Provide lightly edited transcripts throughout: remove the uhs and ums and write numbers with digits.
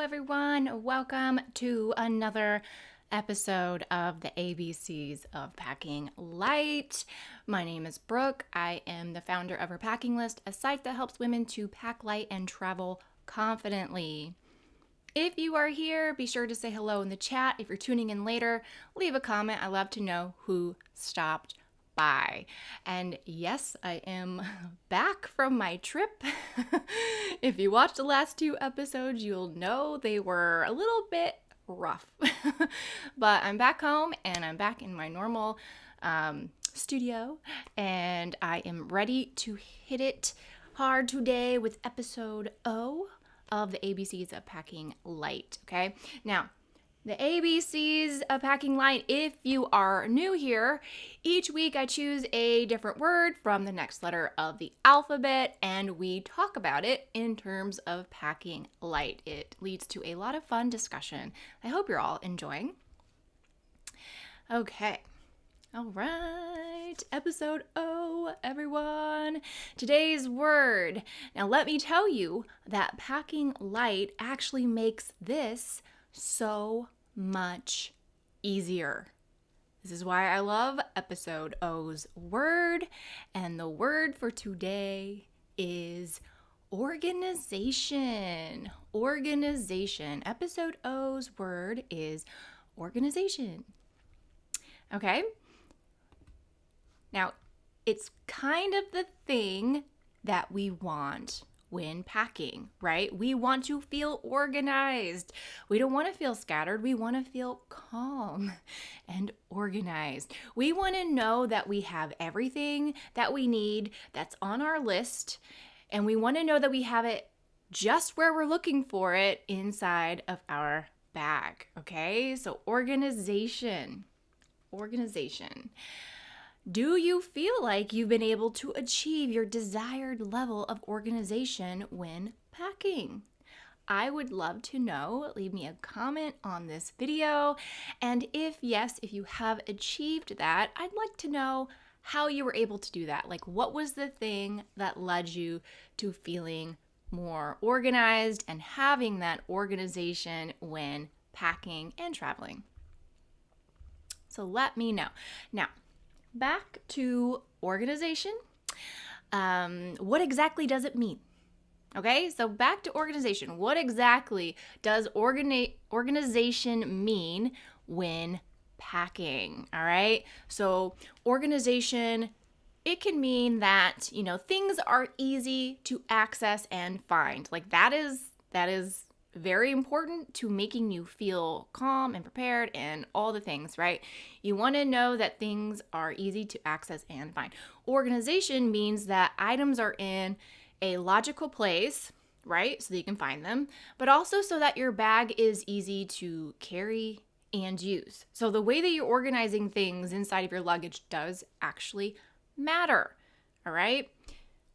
everyone. Welcome to another episode of the ABCs of Packing Light. My name is Brooke. I am the founder of Her Packing List, a site that helps women to pack light and travel confidently. If you are here, be sure to say hello in the chat. If you're tuning in later, leave a comment. I love to know who stopped by. And yes, I am back from my trip. If you watched the last two episodes, you'll know they were a little bit rough. But I'm back home and I'm back in my normal studio, and I am ready to hit it hard today with episode O of the ABCs of Packing Light. Okay, now the ABCs of Packing Light, if you are new here, each week I choose a different word from the next letter of the alphabet and we talk about it in terms of packing light. It leads to a lot of fun discussion. I hope you're all enjoying. Okay. All right, episode O, everyone. Today's word. Now, let me tell you that packing light actually makes this so much easier. This is why I love episode O's word, and the word for today is organization. Organization. Episode O's word is organization. Okay? Now, it's kind of the thing that we want when packing, right? We want to feel organized. We don't want to feel scattered. We want to feel calm and organized. We want to know that we have everything that we need that's on our list, and we want to know that we have it just where we're looking for it inside of our bag, okay? So organization. Organization. Do you feel like you've been able to achieve your desired level of organization when packing? I would love to know. Leave me a comment on this video. And if yes, if you have achieved that, I'd like to know how you were able to do that. Like, what was the thing that led you to feeling more organized and having that organization when packing and traveling? So let me know. Now, back to organization. What exactly does it mean? Okay, so back to organization. What exactly does organization mean when packing? All right, so organization, it can mean that, things are easy to access and find. Like that is very important to making you feel calm and prepared and all the things, right? You want to know that things are easy to access and find. Organization means that items are in a logical place, right? So that you can find them, but also so that your bag is easy to carry and use. So the way that you're organizing things inside of your luggage does actually matter, all right?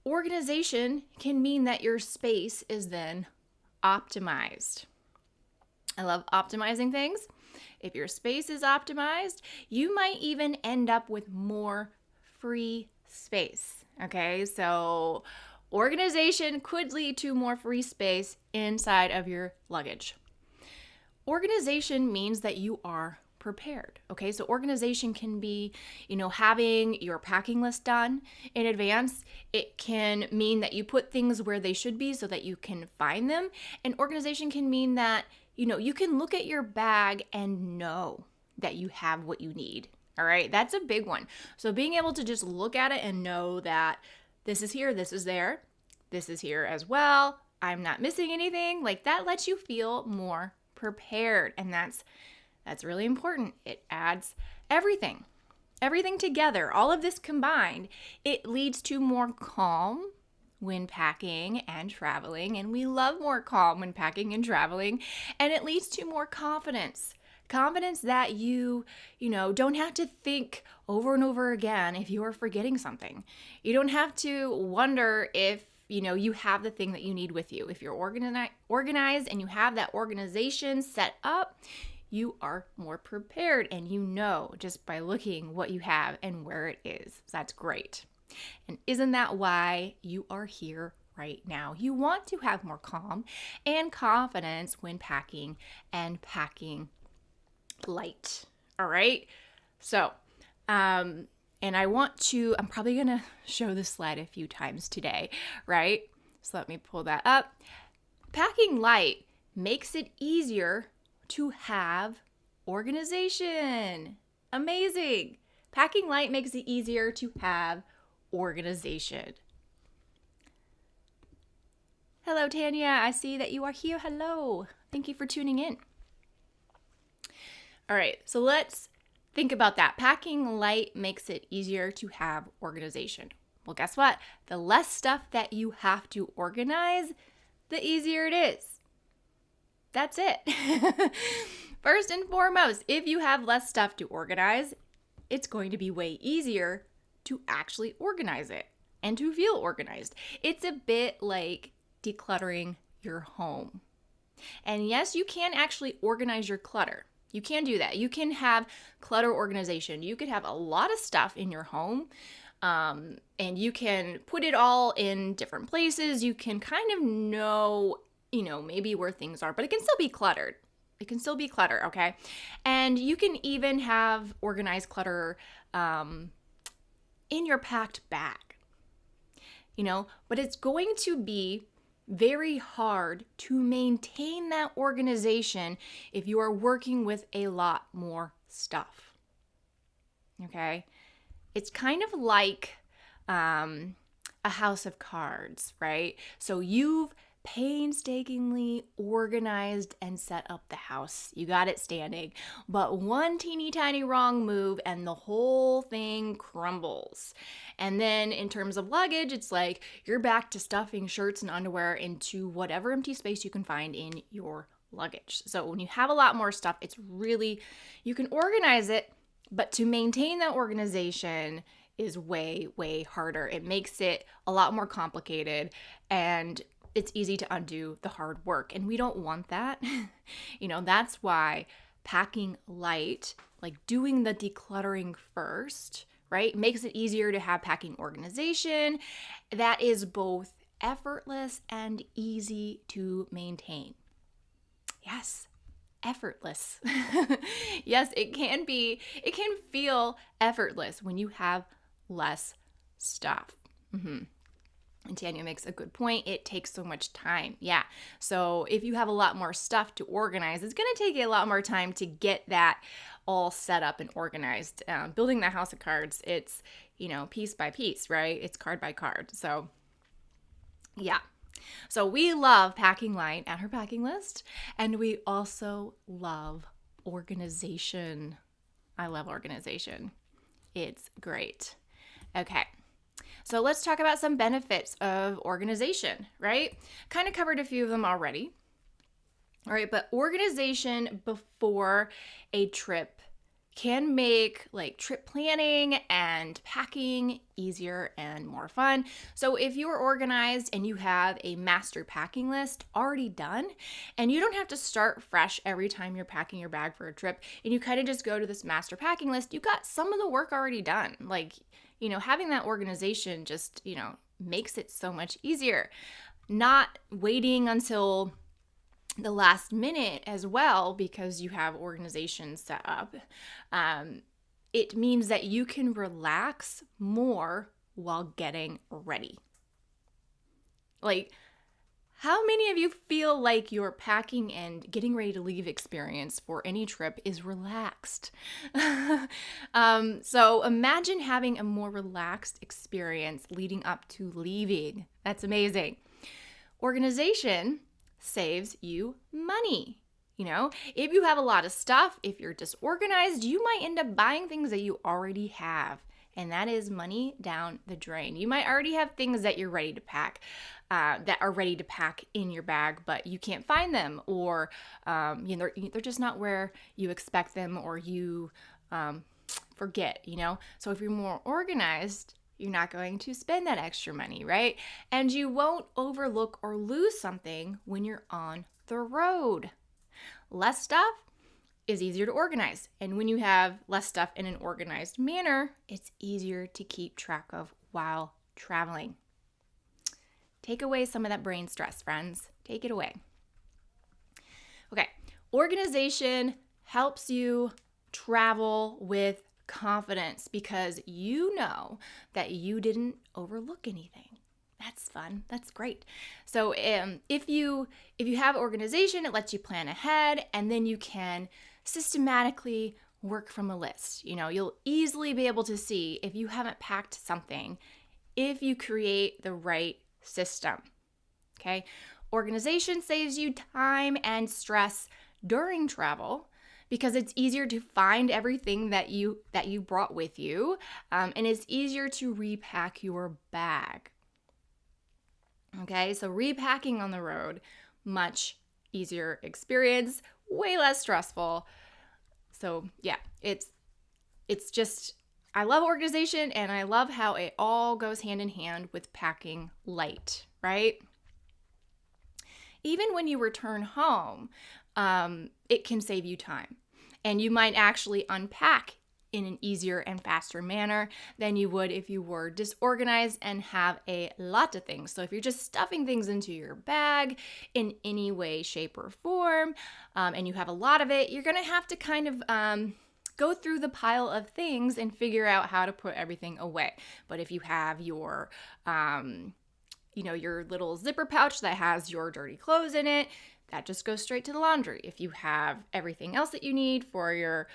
Organization can mean that your space is then optimized. I love optimizing things. If your space is optimized, you might even end up with more free space. Okay, so organization could lead to more free space inside of your luggage. Organization means that you are prepared. Okay, so organization can be, having your packing list done in advance. It can mean that you put things where they should be so that you can find them. And organization can mean that, you can look at your bag and know that you have what you need. All right, that's a big one. So being able to just look at it and know that this is here, this is there, this is here as well, I'm not missing anything, like that lets you feel more prepared. And that's really important. It adds everything together. All of this combined, it leads to more calm when packing and traveling. And we love more calm when packing and traveling. And it leads to more confidence. Confidence that you don't have to think over and over again if you are forgetting something. You don't have to wonder if you have the thing that you need with you. If you're organized and you have that organization set up, you are more prepared and just by looking what you have and where it is. So that's great. And isn't that why you are here right now. You want to have more calm and confidence when packing and packing light. All right. So, and I'm probably going to show this slide a few times today, right? So let me pull that up. Packing light makes it easier to have organization. Amazing. Packing light makes it easier to have organization. Hello, Tanya. I see that you are here. Hello. Thank you for tuning in. All right, so let's think about that. Packing light makes it easier to have organization. Well, guess what? The less stuff that you have to organize, the easier it is. That's it. First and foremost, if you have less stuff to organize, it's going to be way easier to actually organize it and to feel organized. It's a bit like decluttering your home. And yes, you can actually organize your clutter. You can do that. You can have clutter organization. You could have a lot of stuff in your home, and you can put it all in different places. You can kind of know, maybe where things are, but it can still be cluttered. It can still be clutter, okay? And you can even have organized clutter in your packed bag, but it's going to be very hard to maintain that organization if you are working with a lot more stuff. Okay? It's kind of like a house of cards, right? So you've painstakingly organized and set up the house. You got it standing. But one teeny tiny wrong move and the whole thing crumbles. And then in terms of luggage, it's like you're back to stuffing shirts and underwear into whatever empty space you can find in your luggage. So when you have a lot more stuff, it's really, you can organize it, but to maintain that organization is way, way harder. It makes it a lot more complicated, and it's easy to undo the hard work, and we don't want that. That's why packing light, like doing the decluttering first, right, makes it easier to have packing organization that is both effortless and easy to maintain. Yes, effortless. Yes, it can feel effortless when you have less stuff. And Tanya makes a good point. It takes so much time. Yeah. So if you have a lot more stuff to organize, it's going to take you a lot more time to get that all set up and organized. Building that house of cards, it's, piece by piece, right? It's card by card. So yeah. So we love packing light at her packing list, and we also love organization. I love organization. It's great. Okay. So let's talk about some benefits of organization, right? Kind of covered a few of them already. All right, but organization before a trip can make trip planning and packing easier and more fun. So if you're organized and you have a master packing list already done, and you don't have to start fresh every time you're packing your bag for a trip, and you kind of just go to this master packing list, you got some of the work already done. Having that organization just, makes it so much easier. Not waiting until the last minute as well, because you have organization set up. It means that you can relax more while getting ready. How many of you feel like your packing and getting ready to leave experience for any trip is relaxed? So imagine having a more relaxed experience leading up to leaving. That's amazing. Organization saves you money. If you have a lot of stuff, if you're disorganized, you might end up buying things that you already have. And that is money down the drain. You might already have things that you're ready to pack, that are ready to pack in your bag, but you can't find them, or they're just not where you expect them, or you forget. So if you're more organized, you're not going to spend that extra money, right? And you won't overlook or lose something when you're on the road. Less stuff is easier to organize. And when you have less stuff in an organized manner, it's easier to keep track of while traveling. Take away some of that brain stress, friends. Take it away. Okay, organization helps you travel with confidence because you know that you didn't overlook anything. That's fun. That's great. So if you have organization, it lets you plan ahead, and then you can systematically work from a list. You'll easily be able to see if you haven't packed something if you create the right system. Okay? Organization saves you time and stress during travel because it's easier to find everything that you brought with you, and it's easier to repack your bag. Okay, so repacking on the road, much easier experience, way less stressful. So yeah, it's just, I love organization, and I love how it all goes hand in hand with packing light, right? Even when you return home, it can save you time. And you might actually unpack in an easier and faster manner than you would if you were disorganized and have a lot of things. So if you're just stuffing things into your bag in any way, shape, or form, and you have a lot of it, you're going to have to kind of go through the pile of things and figure out how to put everything away. But if you have your your little zipper pouch that has your dirty clothes in it, that just goes straight to the laundry. If you have everything else that you need for your,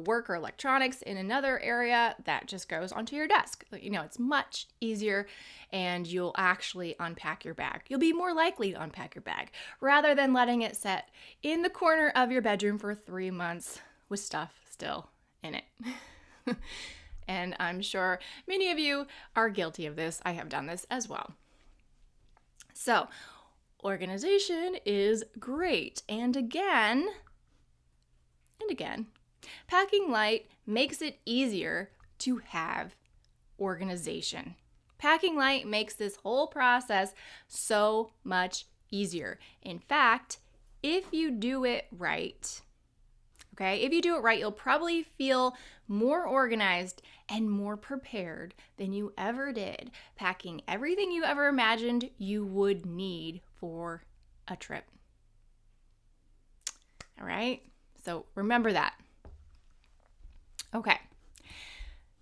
work or electronics in another area, that just goes onto your desk. It's much easier, and you'll actually unpack your bag. You'll be more likely to unpack your bag rather than letting it sit in the corner of your bedroom for 3 months with stuff still in it. And I'm sure many of you are guilty of this. I have done this as well. So, organization is great. And again, packing light makes it easier to have organization. Packing light makes this whole process so much easier. In fact, if you do it right, you'll probably feel more organized and more prepared than you ever did, packing everything you ever imagined you would need for a trip. All right, so remember that. Okay,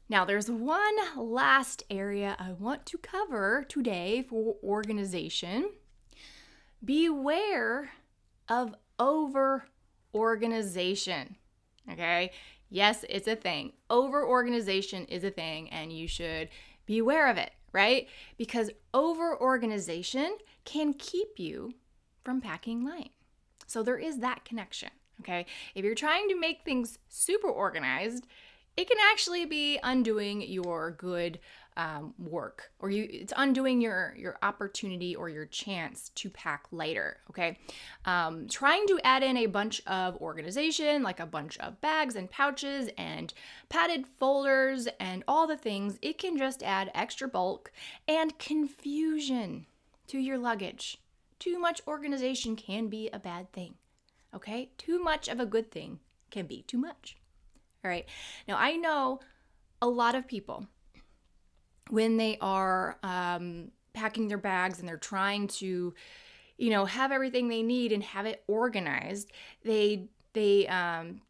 now there's one last area I want to cover today for organization. Beware of over-organization, okay? Yes, it's a thing. Over-organization is a thing, and you should be aware of it, right? Because over-organization can keep you from packing light. So there is that connection, okay? If you're trying to make things super organized, it can actually be undoing your good work, or it's undoing your opportunity or your chance to pack lighter, okay? Trying to add in a bunch of organization, like a bunch of bags and pouches and padded folders and all the things, it can just add extra bulk and confusion to your luggage. Too much organization can be a bad thing, okay? Too much of a good thing can be too much. All right. Now, I know a lot of people, when they are packing their bags and they're trying to, have everything they need and have it organized, they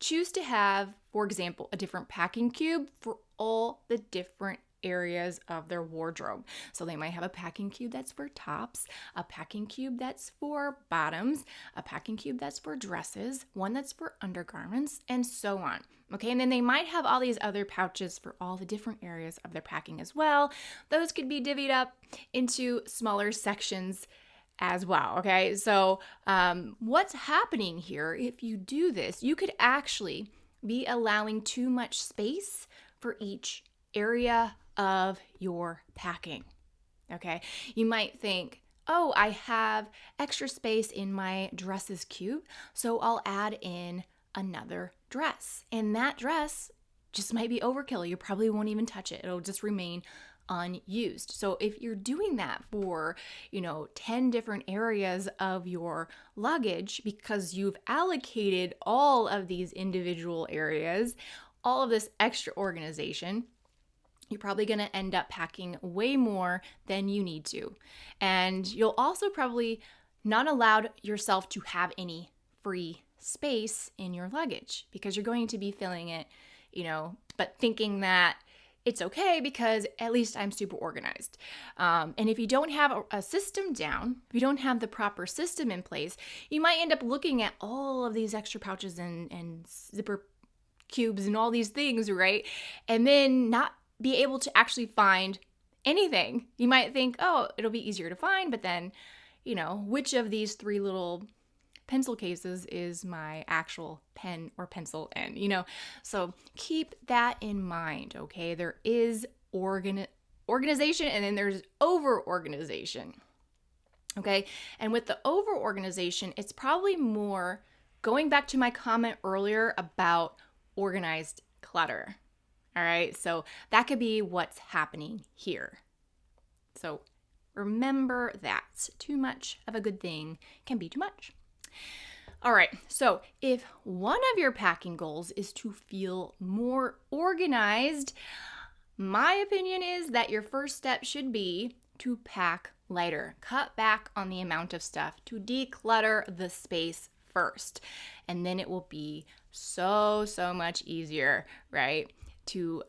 choose to have, for example, a different packing cube for all the different areas of their wardrobe. So they might have a packing cube that's for tops, a packing cube that's for bottoms, a packing cube that's for dresses, one that's for undergarments, and so on. Okay, and then they might have all these other pouches for all the different areas of their packing as well. Those could be divvied up into smaller sections as well, okay? So what's happening here, if you do this, you could actually be allowing too much space for each area of your packing, okay? You might think, oh, I have extra space in my dresses cube, so I'll add in another dress. And that dress just might be overkill. You probably won't even touch it. It'll just remain unused. So if you're doing that for, 10 different areas of your luggage because you've allocated all of these individual areas, all of this extra organization, you're probably going to end up packing way more than you need to. And you'll also probably not allow yourself to have any free space in your luggage because you're going to be filling it, but thinking that it's okay because at least I'm super organized. And if you don't have a system down, if you don't have the proper system in place, you might end up looking at all of these extra pouches and zipper cubes and all these things, right? And then not be able to actually find anything. You might think, oh, it'll be easier to find, but then, which of these 3 little pencil cases is my actual pen or pencil in, So keep that in mind, okay? There is organization and then there's over-organization, okay? And with the over-organization, it's probably more going back to my comment earlier about organized clutter. All right, so that could be what's happening here. So remember that too much of a good thing can be too much. All right, so if one of your packing goals is to feel more organized, my opinion is that your first step should be to pack lighter. Cut back on the amount of stuff to declutter the space first. And then it will be so much easier, right? To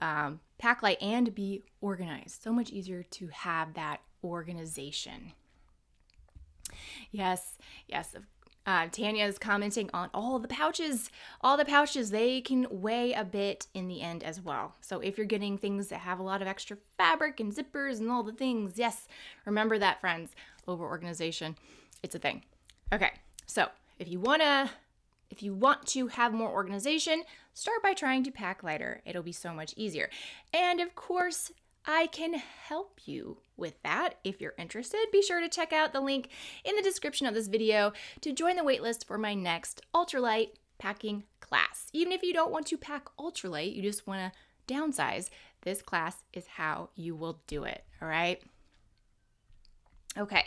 pack light and be organized. So much easier to have that organization. Yes. Tanya is commenting on all the pouches. All the pouches, they can weigh a bit in the end as well. So if you're getting things that have a lot of extra fabric and zippers and all the things, yes, remember that, friends. Over-organization, it's a thing. Okay, so if you want to have more organization, start by trying to pack lighter. It'll be so much easier. And of course, I can help you with that. If you're interested, be sure to check out the link in the description of this video to join the waitlist for my next ultralight packing class. Even if you don't want to pack ultralight, you just want to downsize, this class is how you will do it, all right? Okay.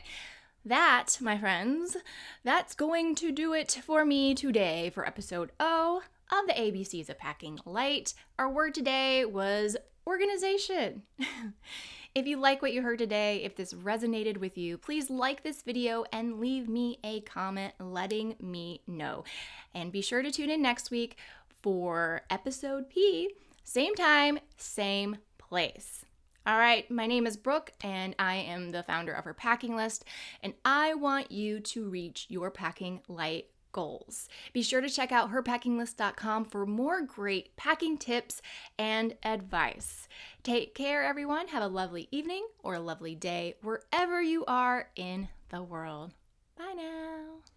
That, my friends, that's going to do it for me today for episode O of the ABCs of Packing Light. Our word today was organization. If you like what you heard today, if this resonated with you, please like this video and leave me a comment letting me know. And be sure to tune in next week for episode P, same time, same place. All right, my name is Brooke, and I am the founder of Her Packing List, and I want you to reach your packing light goals. Be sure to check out herpackinglist.com for more great packing tips and advice. Take care, everyone. Have a lovely evening or a lovely day wherever you are in the world. Bye now.